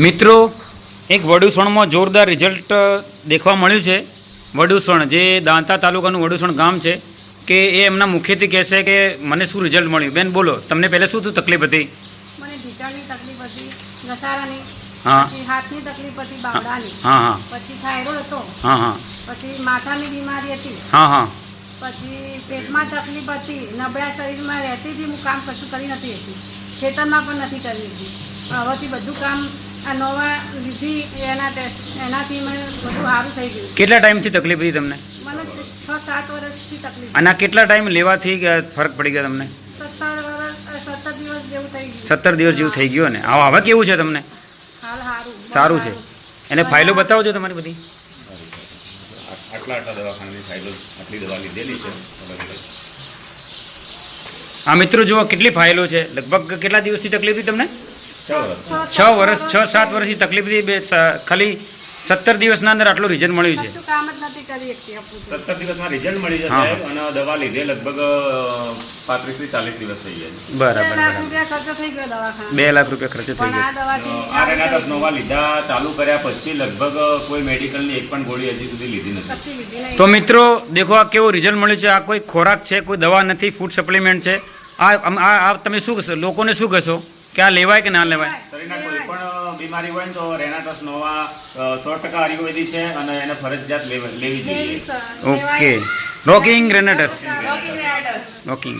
મિત્રો એક વડુસણમાં જોરદાર રિઝલ્ટ દેખવા મળ્યું છે. વડુસણ જે દાંતા તાલુકાનું વડુસણ ગામ છે કે એ એમના મુખેથી કહેશે કે મને શું રિઝલ્ટ મળ્યું. બેન બોલો, તમને પહેલાં શું તકલીફ હતી? મને ઢીચણની તકલીફ હતી, ઘસારાની, હા, પછી હાથની તકલીફ હતી, બાવડાની, હા હા પછી થાઇરોઇડ હતો, હા હા પછી માથાની બીમારી હતી, હા હા પછી પેટમાં તકલીફ હતી, નબળા શરીરમાં રહેતી હતી. હું કામ કશું કરી નથી હતી, ખેતરમાં પણ નથી કરી હતી. હવેથી બધું કામ આ નવા લીધી એનાથી મને બધું સારું થઈ ગયું. કેટલા ટાઈમથી તકલીફ હતી તમને? મને 6-7 વર્ષથી તકલીફ. અને આ કેટલા ટાઈમ લેવાથી ફરક પડી ગયો તમને? 17 દિવસ જેવું થઈ ગયું. 17 દિવસ જેવું થઈ ગયું ને? હવે કેવું છે તમને? હાલ સારું છે. એને ફાઇલો બતાવજો તમારી બધી. આટલા દવાખાનાની ફાઇલો, આટલી દવા લીધેલી છે. હા મિત્રો જુઓ કેટલી ફાઇલો છે. લગભગ કેટલા દિવસથી તકલીફ હતી તમને? 6 વર્ષ 6-7 વર્ષથી તકલીફ હતી. ખાલી 17 દિવસના અંદર આટલું રિઝલ્ટ મળ્યું છે. કશું કામ જ નથી કરી શકતી. 17 દિવસમાં રિઝલ્ટ મળી જશે અને દવા લીધે લગભગ 35 થી 40 દિવસ થઈ ગયા. બરાબર 2 લાખ રૂપિયા ખર્ચો થઈ ગયો દવાખાના. 2 લાખ રૂપિયા ખર્ચો થઈ પણ ગયો. આ દવાથી આ રેનાટસ નોવા લીધા ચાલુ કર્યા પછી લગભગ કોઈ મેડિકલની એક પણ ગોળી હજી સુધી લીધી નથી. કશી લીધી નહીં. તો મિત્રો દેખો આ કેવું રિઝલ્ટ મળ્યું છે. આ કોઈ ખોરાક છે, કોઈ દવા નથી, ફૂડ સપ્લિમેન્ટ છે. આ તમે શું કહેશો? લોકોને શું કહેશો કે આ લેવાય કે ના લેવાય? શરીરના કોઈ પણ બીમારી હોય ને તો રેનાટસ નોવા 100% આયુર્વેદિક છે અને એને ફરજિયાત લેવી જોઈએ. ઓકે, રોકિંગ રેનેટસ, રોકિંગ.